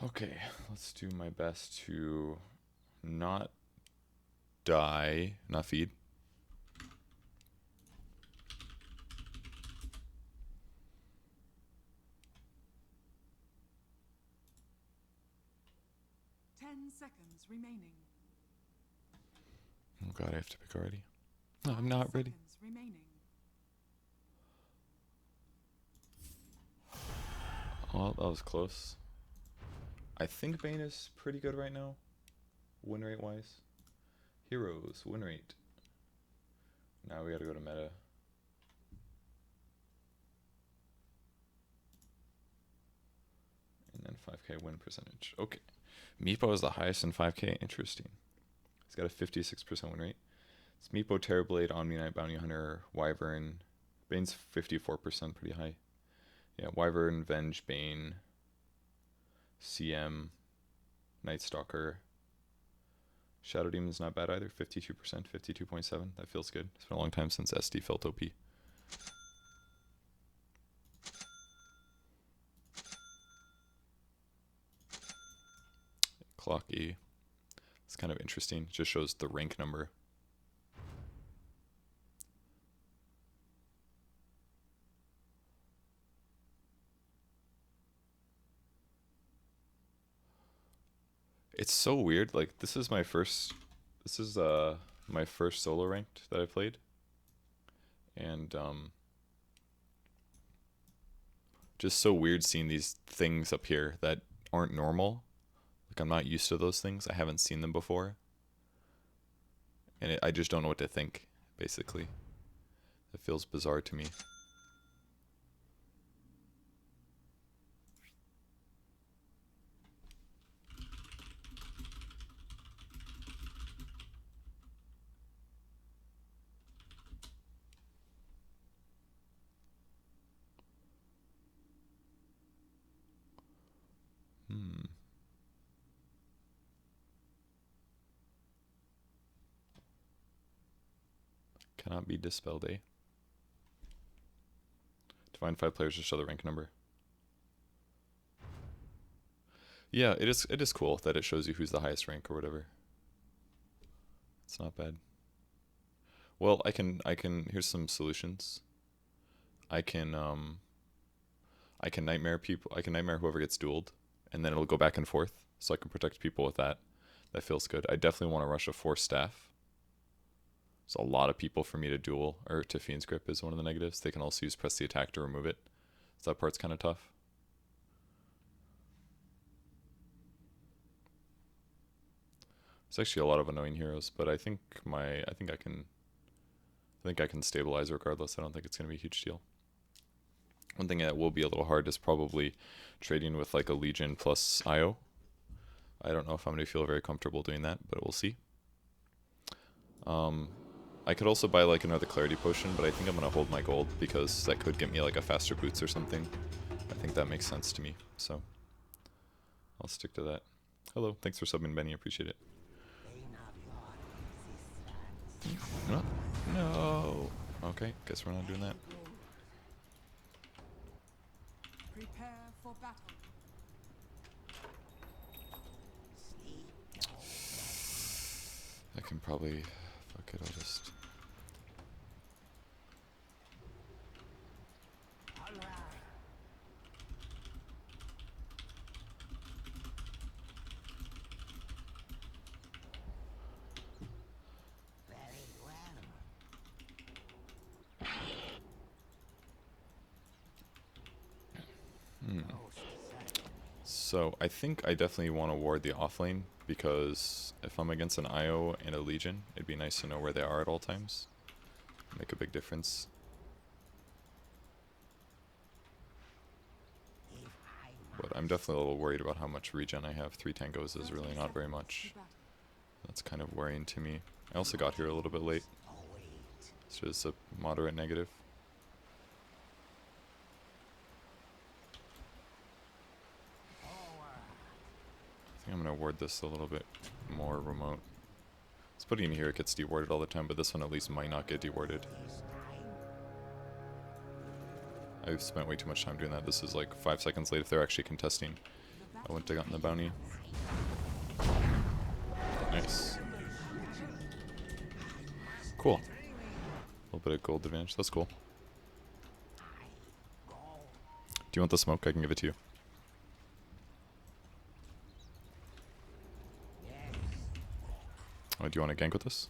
Okay, let's do my best to not die, not feed. Seconds remaining. Oh god, I have to pick already. No, I'm not ready. Remaining. Oh, that was close. I think Bane is pretty good right now, win rate wise. Heroes, win rate. Now we gotta go to meta. And then 5k win percentage. Okay. Meepo is the highest in 5k. Interesting. He's got a 56% win rate. It's Meepo, Terrorblade, Omni Knight, Bounty Hunter, Wyvern. Bane's 54%, pretty high. Yeah, Wyvern, Venge, Bane, CM, Night Stalker. Shadow Demon's not bad either, 52%, 52.7. That feels good. It's been a long time since SD felt OP. Clock E. It's kind of interesting. It just shows the rank number. It's so weird. Like this is my first solo ranked that I played. And just so weird seeing these things up here that aren't normal. Like I'm not used to those things. I haven't seen them before. And I just don't know what to think, basically. It feels bizarre to me. Cannot be dispelled, eh? Define 5 players to show the rank number. Yeah, it is cool that it shows you who's the highest rank or whatever. It's not bad. Well, I can here's some solutions. I can nightmare people. I can nightmare whoever gets dueled, and then it'll go back and forth. So I can protect people with that. That feels good. I definitely want to rush a 4 staff. It's a lot of people for me to duel, or to Fiend's Grip is one of the negatives. They can also use press the attack to remove it. So that part's kind of tough. There's actually a lot of annoying heroes, but I think I can stabilize regardless. I don't think it's going to be a huge deal. One thing that will be a little hard is probably trading with like a Legion plus IO. I don't know if I'm going to feel very comfortable doing that, but we'll see. I could also buy like another Clarity Potion, but I think I'm going to hold my gold because that could get me like a faster boots or something. I think that makes sense to me, so I'll stick to that. Hello, thanks for subbing, Benny, appreciate it. No. No. Okay, guess we're not doing that. Prepare for battle. I can probably, fuck it, I'll just... So I think I definitely want to ward the offlane because if I'm against an IO and a Legion, it'd be nice to know where they are at all times. Make a big difference. But I'm definitely a little worried about how much regen I have. 3 tangos is really not very much. That's kind of worrying to me. I also got here a little bit late. It's just a moderate negative. I think I'm going to ward this a little bit more remote. It's putting in here, it gets dewarded all the time, but this one at least might not get dewarded. I've spent way too much time doing that. This is like 5 seconds late if they're actually contesting. I wouldn't have gotten the bounty. Nice. Cool. A little bit of gold advantage. That's cool. Do you want the smoke? I can give it to you. Oh, do you want to gank with us?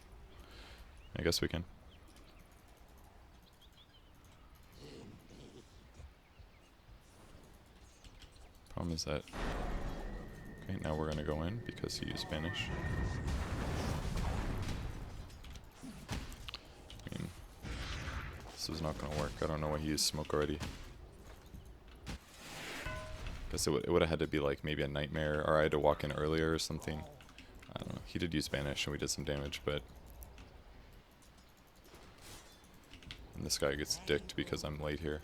I guess we can. Problem is that... Okay, now we're gonna go in because he used Spanish. I mean, this is not gonna work. I don't know why he used smoke already. Guess it would have had to be like maybe a nightmare, or I had to walk in earlier or something. I don't know. He did use Spanish and we did some damage, but... And this guy gets dicked because I'm late here.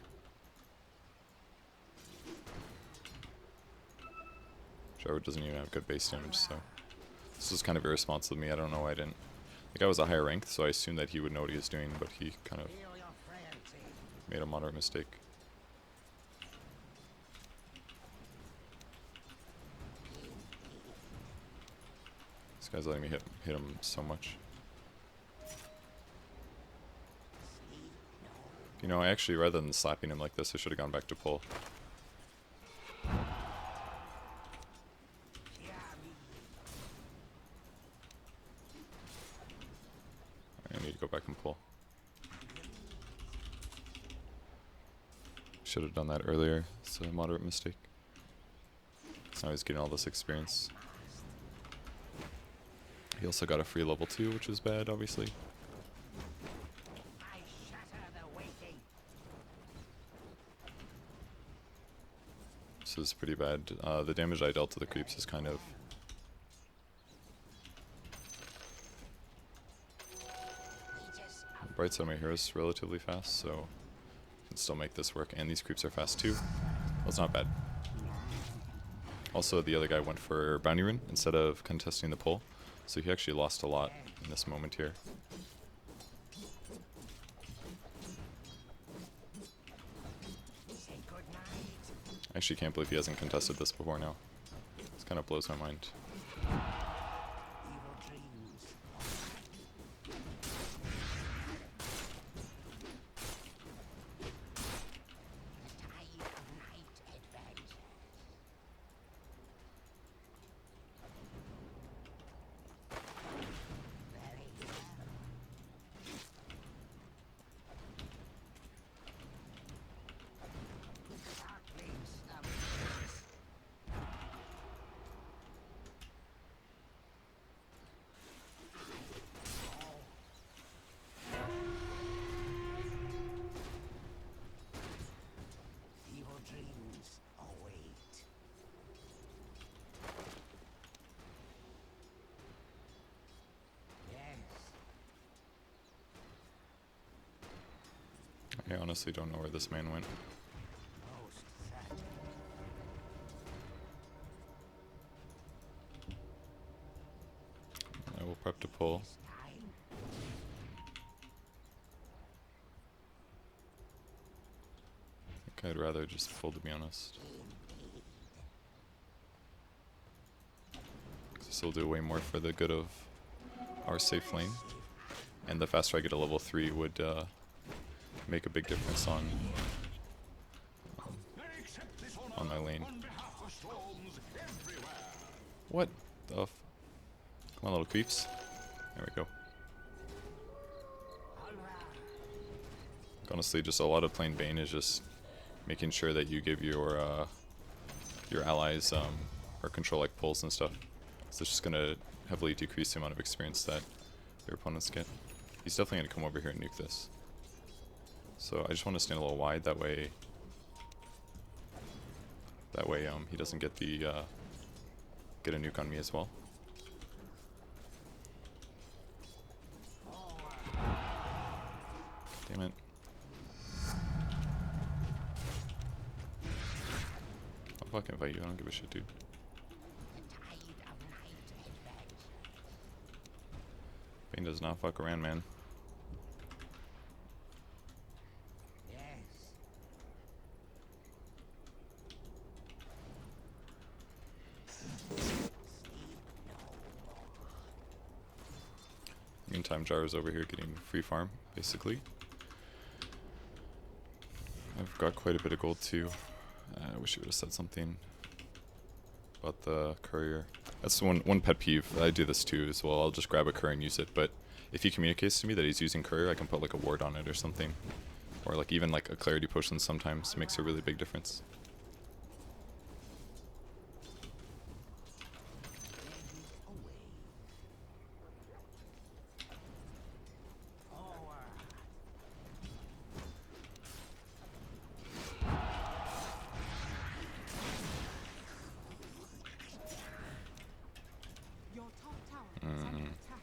Trevor doesn't even have good base damage, so... This was kind of irresponsible of me. I don't know why I didn't... The guy was a higher rank, so I assumed that he would know what he was doing, but he kind of made a moderate mistake. This guy's letting me hit him so much. You know, I actually, rather than slapping him like this, I should have gone back to pull. I need to go back and pull. Should have done that earlier. It's a moderate mistake. So now he's getting all this experience. He also got a free level 2, which is bad, obviously. This is pretty bad. The damage I dealt to the creeps is kind of... Bright side of my hero is relatively fast, so I can still make this work. And these creeps are fast too. Well, it's not bad. Also, the other guy went for Bounty Rune instead of contesting the pull, so he actually lost a lot in this moment here. I actually can't believe he hasn't contested this before now. This kind of blows my mind. I honestly don't know where this man went. I will prep to pull. I think I'd rather just pull, to be honest. This will do way more for the good of our safe lane. And the faster I get a level 3 would make a big difference on my lane. What the f... Come on, little creeps. There we go. Honestly, just a lot of playing Bane is just making sure that you give your allies or control like pulls and stuff. So it's just gonna heavily decrease the amount of experience that your opponents get. He's definitely gonna come over here and nuke this. So I just want to stand a little wide, that way he doesn't get the get a nuke on me as well. Damn it. I'll fucking fight you, I don't give a shit, dude. Bane does not fuck around, man. meantime, Gyro's over here getting free farm, basically. I've got quite a bit of gold too. I wish he would have said something about the courier. That's one pet peeve. I do this too as well. I'll just grab a courier and use it, but if he communicates to me that he's using courier, I can put like a ward on it or something. Or like even like a clarity potion sometimes makes a really big difference. Your top tower is under attack.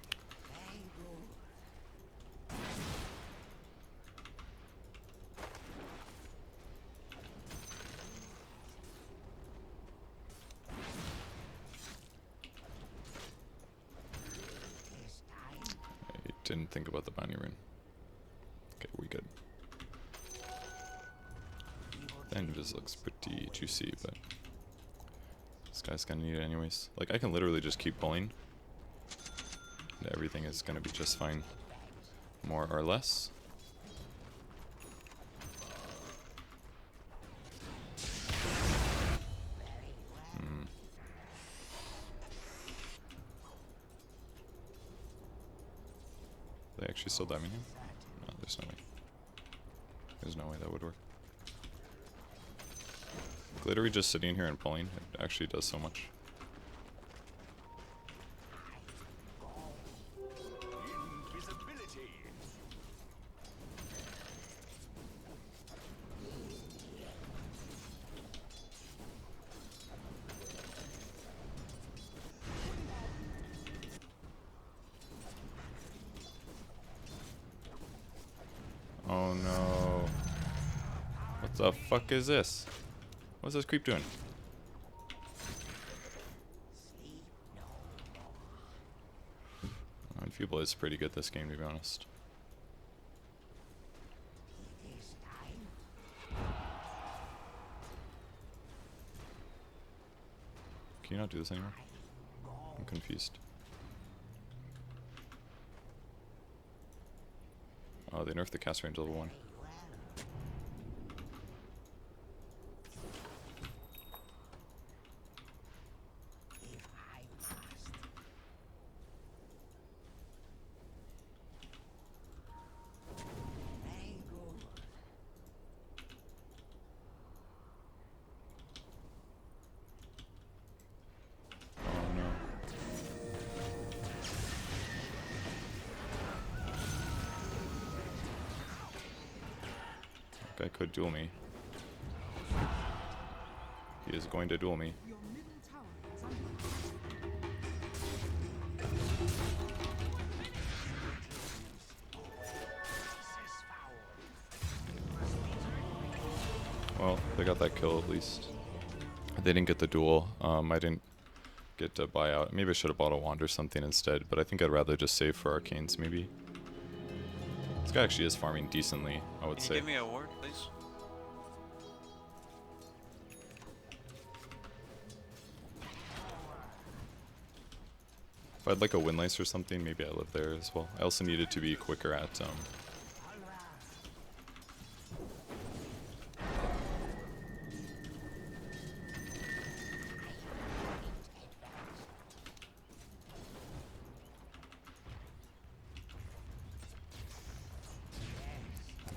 I didn't think about the bounty rune. Okay, we good. Then just looks pretty juicy, but this guy's gonna need it anyways. Like, I can literally just keep pulling, and everything is gonna be just fine, more or less. They actually still diving him? No, there's no way. There's no way that would work. Literally just sitting here and pulling, it actually does so much. Oh no. What the fuck is this? What's this creep doing? Enfeeble is pretty good this game, to be honest. Can you not do this anymore? I'm confused. Oh, they nerfed the cast range level 1. Oh no. That guy could duel me. He is going to duel me. Your middle tower is under Well, they got that kill at least. They didn't get the duel. I didn't get to buy out. Maybe I should have bought a wand or something instead, but I think I'd rather just save for arcanes maybe. This guy actually is farming decently, I would Can say. you give me a ward, please? If I'd like a windlace or something, maybe I live there as well. I also needed to be quicker at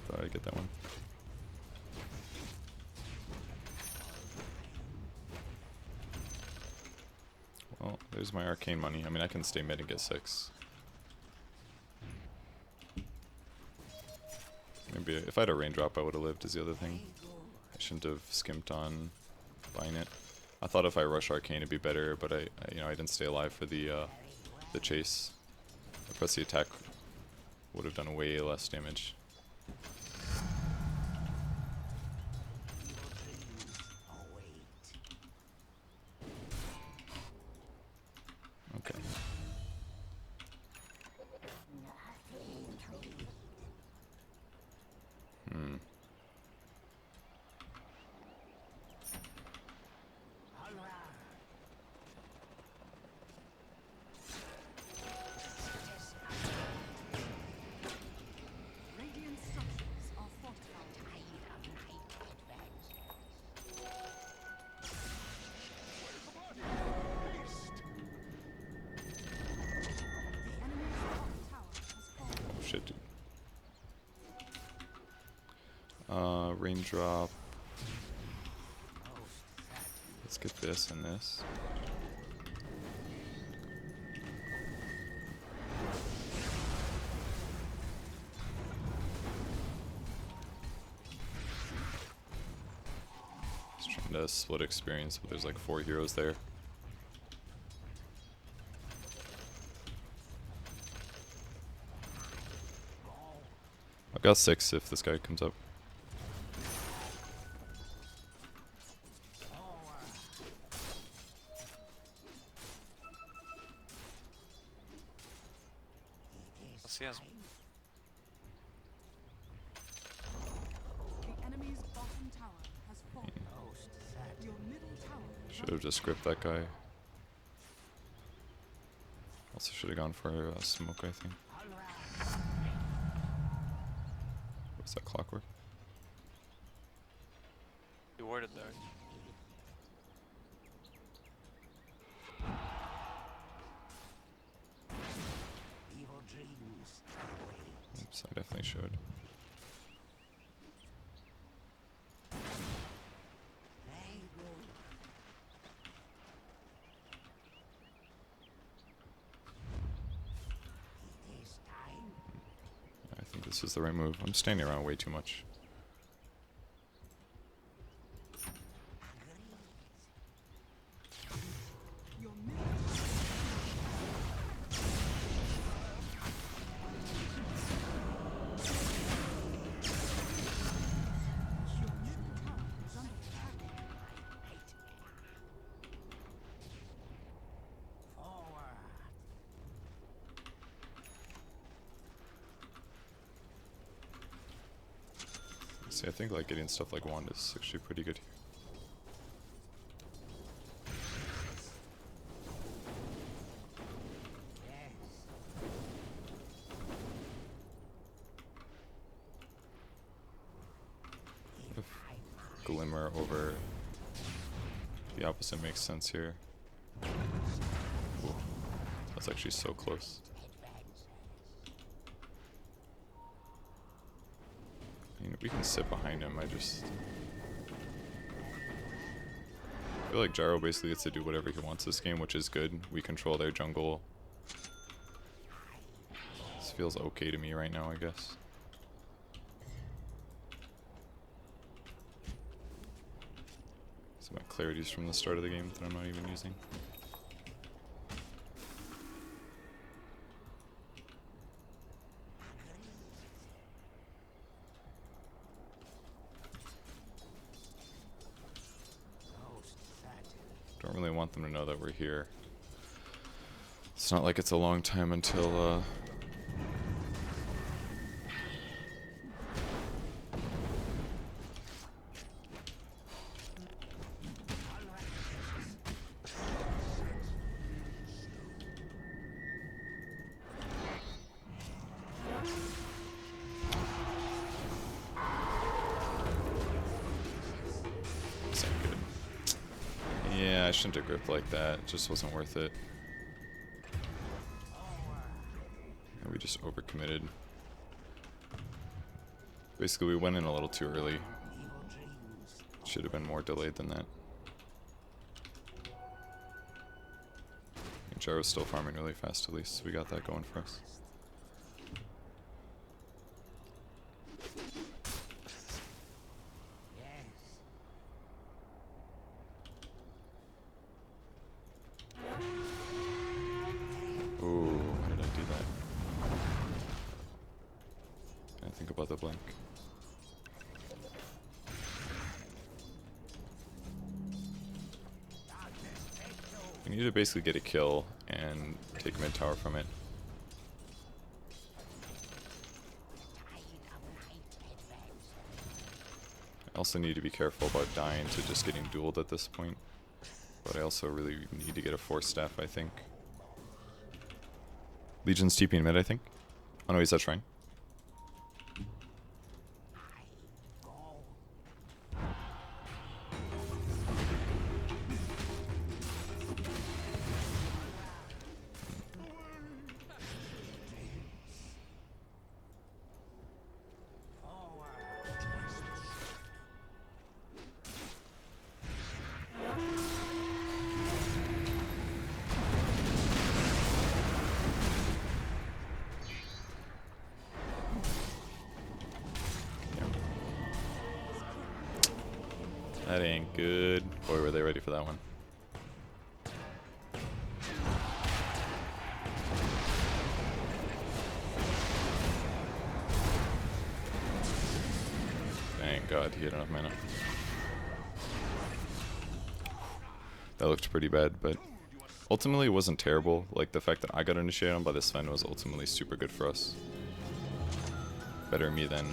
thought I'd get that one. Well, there's my arcane money. I mean, I can stay mid and get 6. Maybe if I had a raindrop, I would have lived, is the other thing. I shouldn't have skimped on buying it. I thought if I rush arcane it'd be better, but I didn't stay alive for the chase. I pressed the attack, would have done way less damage. Okay. Raindrop. Let's get this and this. Just trying to split experience, but there's like 4 heroes there. I've got 6 if this guy comes up. He has The enemy's bottom tower has fallen. Your middle tower is Should have just gripped that guy. Also should have gone for a smoke, I think. What's that clockwork? he warded there. Oops, I definitely should. I think this is the right move. I'm standing around way too much. your middle your middle tower is under attack. See, I think like getting stuff like wand is actually pretty good here. If Glimmer over the opposite makes sense here. Ooh, that's actually so close. I mean, we can sit behind him. I feel like Gyro basically gets to do whatever he wants this game, which is good. We control their jungle. This feels okay to me right now, I guess. So my clarity's from the start of the game that I'm not even using. Don't really want them to know that we're here. It's not like it's a long time until this ain't good. Yeah, I shouldn't have gripped like that. It just wasn't worth it. And we just overcommitted. Basically, we went in a little too early. Should have been more delayed than that. And Gyro's still farming really fast at least, so we got that going for us. Ooh, why did I do that? I think about the blink. We need to basically get a kill and take mid tower from it. I also need to be careful about dying to just getting dueled at this point. But I also really need to get a force staff, I think. Legion's TPing mid, I think. Oh no, he's at shrine. good. Boy, were they ready for that one. Thank God he had enough mana. That looked pretty bad, but ultimately it wasn't terrible. Like, the fact that I got initiated on by this Sven was ultimately super good for us. Better me than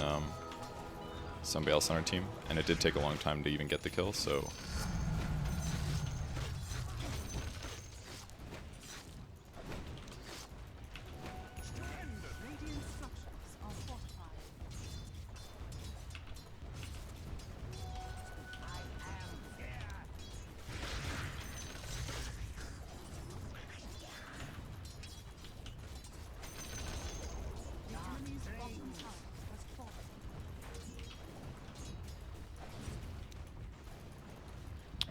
somebody else on our team. And it did take a long time to even get the kill, so... Radiant structures are fortified. The enemy's bottom tower has fallen.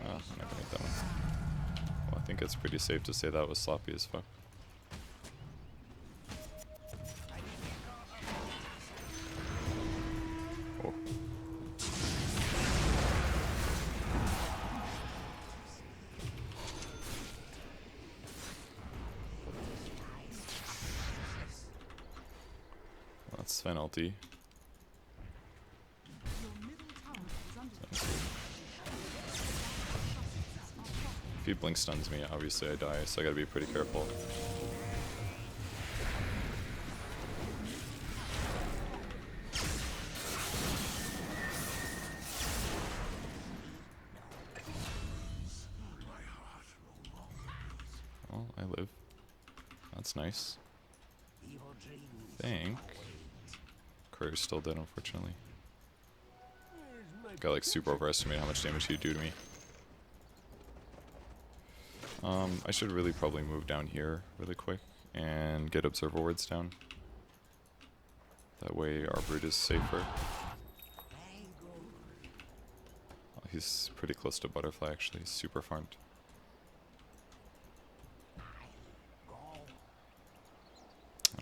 I'm not gonna make that one. Well, I think it's pretty safe to say that was sloppy as fuck. Oh. That's Sven ulti. Your middle tower is under If he blink stuns me, obviously I die, so I gotta be pretty careful. Well, I live. That's nice. Think. Courier's still dead, unfortunately. Got like super overestimated how much damage he'd do to me. I should really probably move down here really quick and get Observer Wards down. That way our brood is safer. Oh, he's pretty close to Butterfly actually, he's super farmed.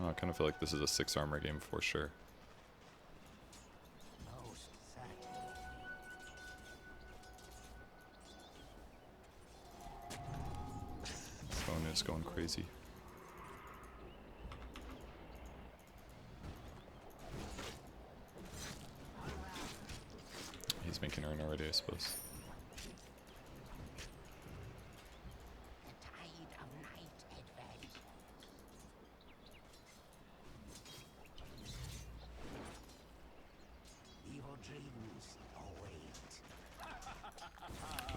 Oh, I kind of feel like this is a 6 armor game for sure. Phone is going crazy. He's making Urn already, I suppose.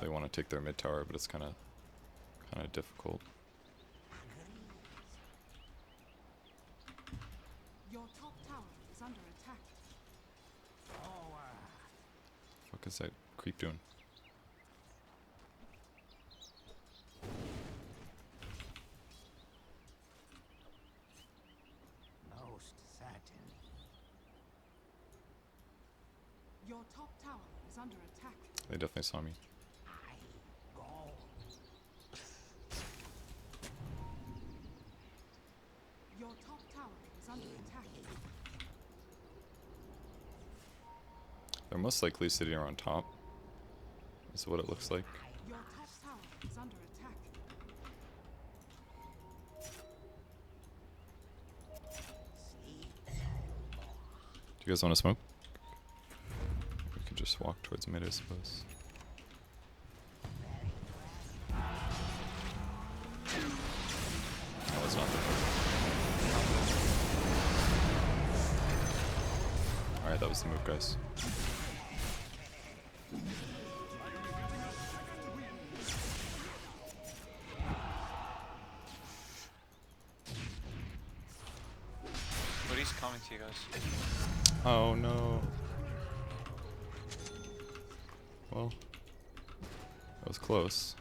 They want to take their mid tower, but it's kind of difficult. Your top tower is under attack. Fuck is that creep doing? Your top tower is under attack. They definitely saw me. Your top tower is under attack. They're most likely sitting around top. Is what it looks like. Your top tower is under attack. Do you guys want to smoke? We could just walk towards mid, I suppose. That was not the move. Alright, that was the move, guys. But he's coming to you guys. Oh no. Well, that was close.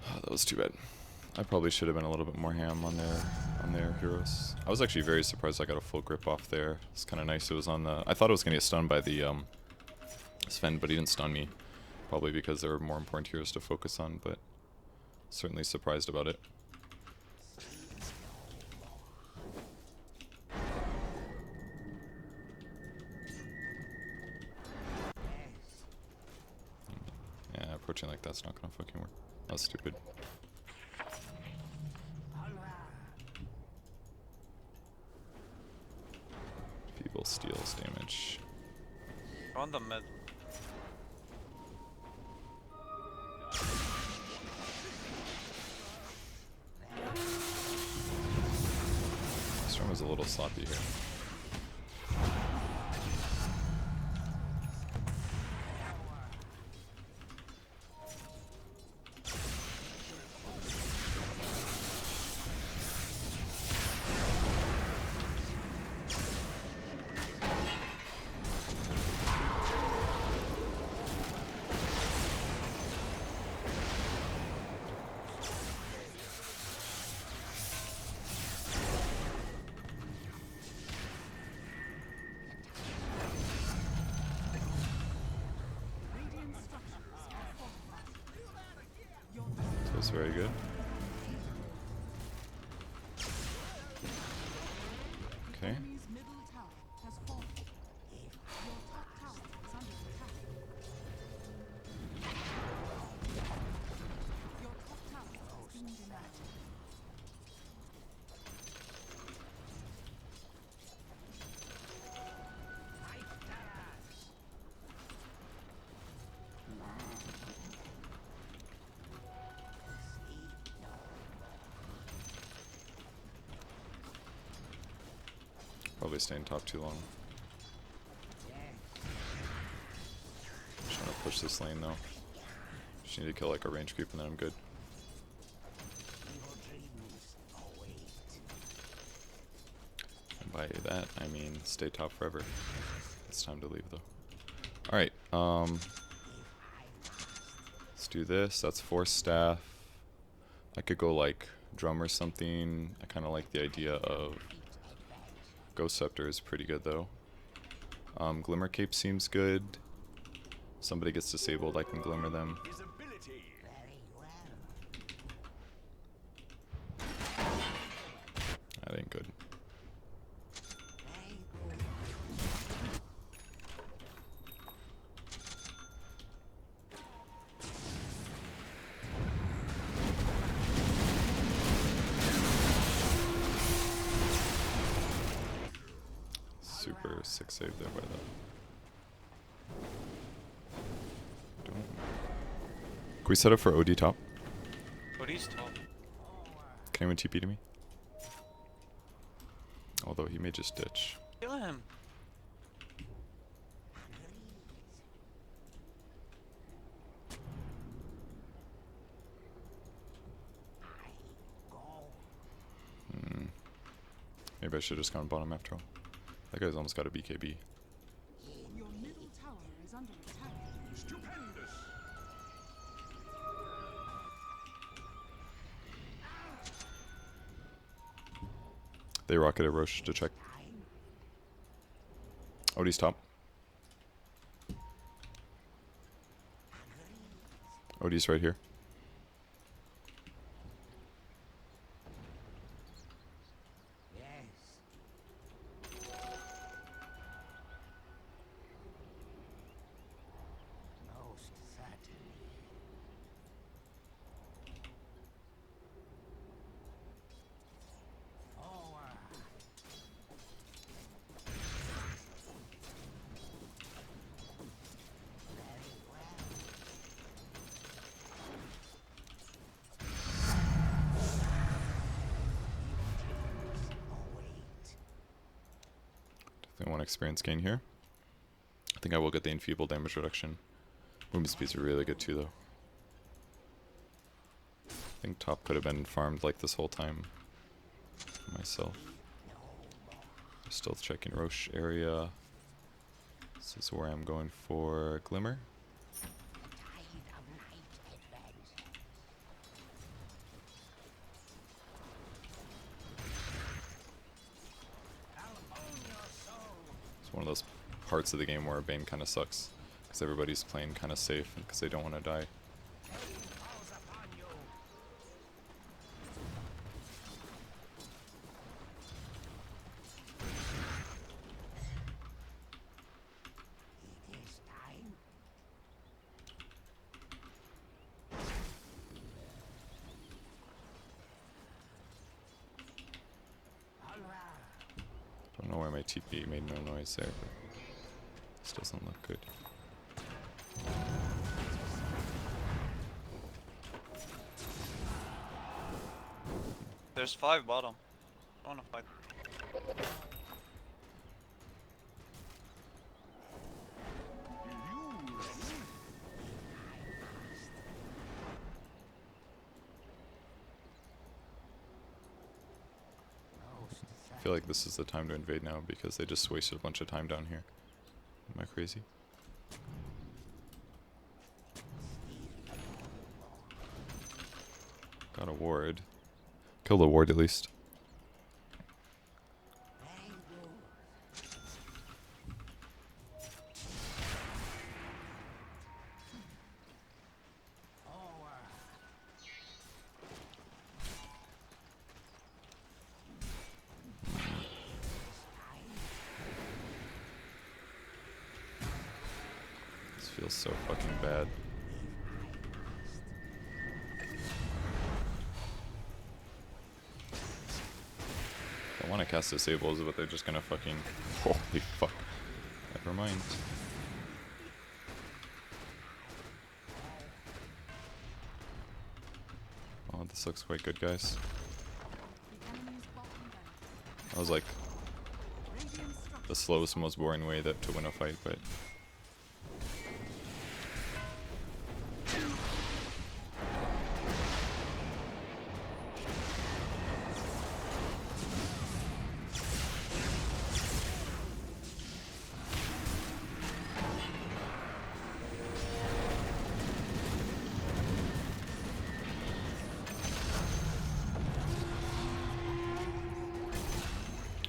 Oh, that was too bad. I probably should have been a little bit more ham on their heroes. I was actually very surprised I got a full grip off there. It's kind of nice. It was on the. I thought it was gonna get stunned by the Sven, but he didn't stun me. Probably because there were more important heroes to focus on. But Certainly surprised about it. Yeah, approaching like that's not gonna fucking work. That's stupid. Feeble steals damage. On the mid. Storm is a little sloppy here. Radiant structures are fortified. Your So it's very good. Okay. enemy's middle tower has fallen. Your top tower is under attack. Your top tower has been denied. Probably staying top too long. Just trying to push this lane though. Just need to kill like a range creep and then I'm good. And by that I mean stay top forever. It's time to leave though. Alright, let's do this. That's 4 staff. I could go like drum or something. I kinda like the idea of Ghost Scepter is pretty good though. Glimmer Cape seems good. Somebody gets disabled, I can glimmer them. That ain't good. Super sick save there by the. Can we set up for OD top? But he's top. Can anyone TP to me? Although he may just ditch. Kill him. Maybe I should have just gone bottom after all. That guy's almost got a BKB. Your middle tower is under attack. Stupendous! They rocketed Roche to check. OD's top. OD's right here. Definitely want experience gain here. I think I will get the enfeeble damage reduction. Movement speeds are really good too though. I think top could have been farmed like this whole time myself. Stealth checking Roche area. This is where I'm going for Glimmer. It's one of those parts of the game where Bane kind of sucks because everybody's playing kind of safe and because they don't want to die. don't know why my TP made no noise there, but this doesn't look good. There's 5 bottom. I wanna fight. I feel like this is the time to invade now because they just wasted a bunch of time down here. Am I crazy? Got a ward. Kill the ward at least. This feels so fucking bad. I want to cast disables, but they're just gonna fucking... Holy fuck. Never mind. Oh, this looks quite good, guys. The enemy's bottom barracks That was like Radiant structures the slowest, most boring way to win a fight, but...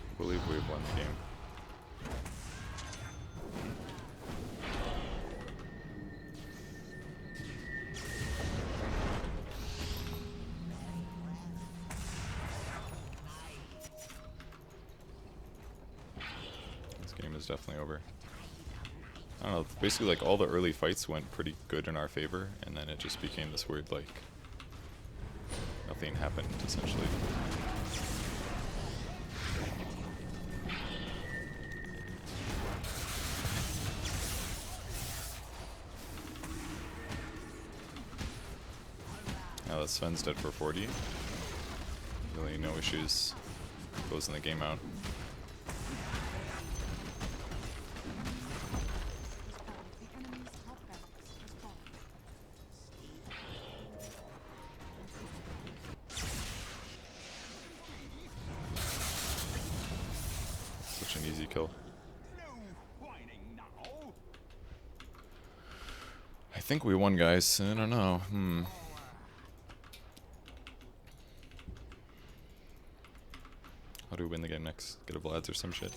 I believe we've won the game. This game is definitely over. I don't know, basically like all the early fights went pretty good in our favor, and then it just became this weird like... nothing happened, essentially. Now that Sven's dead for 40. Really no issues. Goes in the game out. The enemy's top barracks has fallen. Such an easy kill. I think we won, guys. I don't know. How do we win the game next? Get a Vlad's or some shit?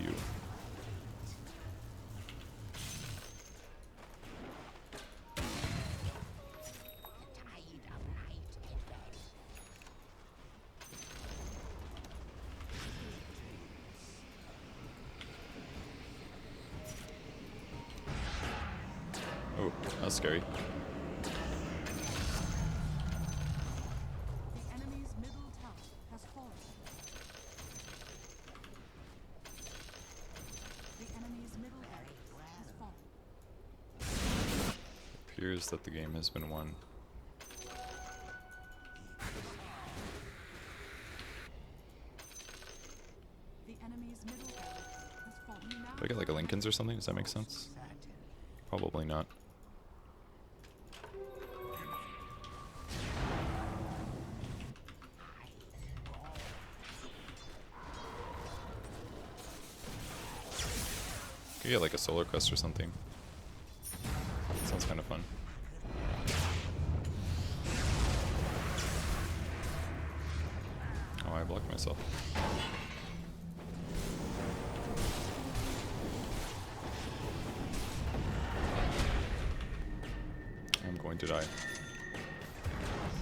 You. Oh, that was scary. The enemy's middle tower has fallen. The enemy's middle barracks has fallen. Appears that the game has been won. The enemy's middle barracks has fallen. Do I get like a Lincoln's or something? Does that make sense? Probably not. Could get like a solar crest or something. Sounds kind of fun. Oh, I blocked myself. I'm going to die.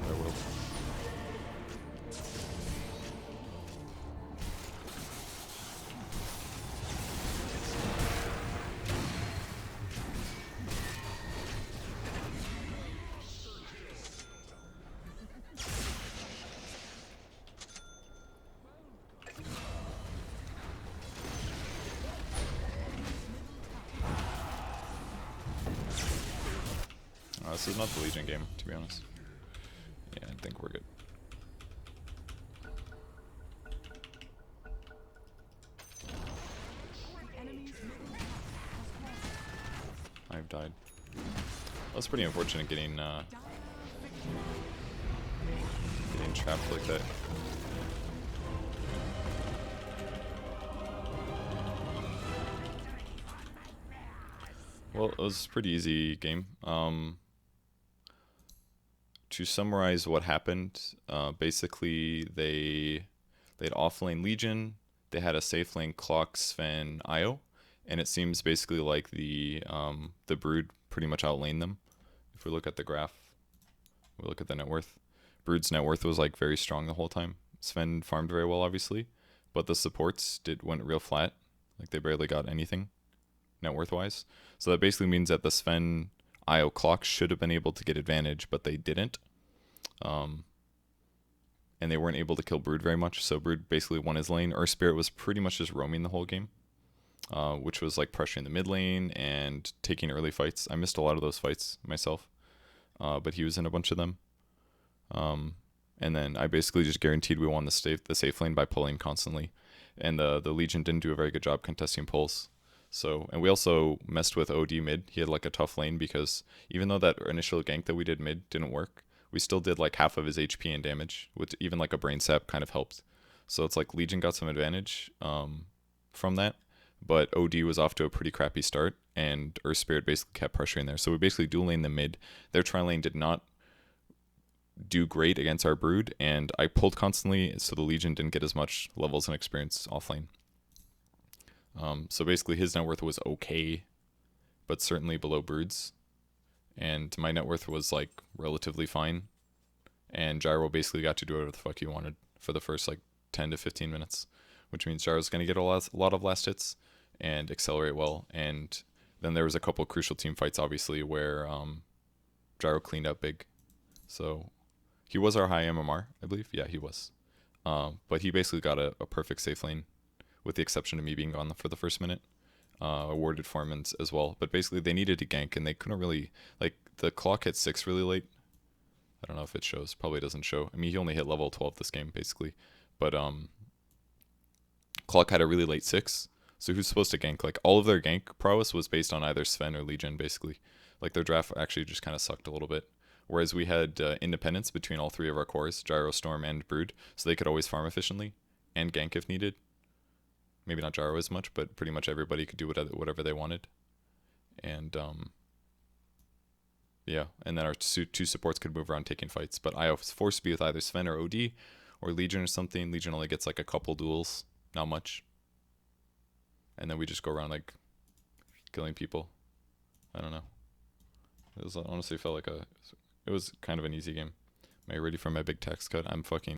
I will. This is not the Legion game, to be honest. Yeah, I think we're good. The enemy's middle tower has fallen. I've died. That's pretty unfortunate getting Dire victory. getting trapped like that. Well, it was a pretty easy game. To summarize what happened, basically they had offlane Legion, they had a safe lane Clock, Sven, Io, and it seems basically like the Brood pretty much outlaned them. If we look at the graph, we look at the net worth. Brood's net worth was like very strong the whole time. Sven farmed very well, obviously, but the supports went real flat. Like they barely got anything net worth wise. So that basically means that the Sven Io Clock should have been able to get advantage, but they didn't. And they weren't able to kill Brood very much, so Brood basically won his lane. Earth Spirit was pretty much just roaming the whole game, which was like pressuring the mid lane and taking early fights. I missed a lot of those fights myself, but he was in a bunch of them. And then I basically just guaranteed we won the safe lane by pulling constantly, and the Legion didn't do a very good job contesting pulls. So, and we also messed with OD mid. He had like a tough lane because even though that initial gank that we did mid didn't work, we still did like half of his HP and damage, which even like a brain sap kind of helped. So it's like Legion got some advantage from that, but OD was off to a pretty crappy start, and Earth Spirit basically kept pressuring there. So we basically dual lane the mid. Their tri lane did not do great against our Brood, and I pulled constantly, so the Legion didn't get as much levels and experience off lane. So basically his net worth was okay, but certainly below Brood's. And my net worth was like relatively fine. And Gyro basically got to do whatever the fuck he wanted for the first like 10 to 15 minutes, which means Gyro's going to get a lot of last hits and accelerate well. And then there was a couple crucial team fights, obviously, where Gyro cleaned up big. So he was our high MMR, I believe. Yeah, he was. But he basically got a perfect safe lane, with the exception of me being gone for the first minute. Awarded Foreman's as well. But basically they needed to gank, and they couldn't really, like, the Clock hit 6 really late. I don't know if it shows. Probably doesn't show. I mean, he only hit level 12 this game, basically. But Clock had a really late 6. So who's supposed to gank? Like, all of their gank prowess was based on either Sven or Legion, basically. Like, their draft actually just kind of sucked a little bit. Whereas we had independence between all 3 of our cores, Gyro, Storm, and Brood, so they could always farm efficiently and gank if needed. Maybe not Gyro as much, but pretty much everybody could do whatever they wanted. And yeah, and then our two supports could move around taking fights. But I was forced to be with either Sven or OD or Legion or something. Legion only gets like a couple duels, not much. And then we just go around like killing people. I don't know. It was honestly felt like it was kind of an easy game. Am I ready for my big tax cut? I'm fucking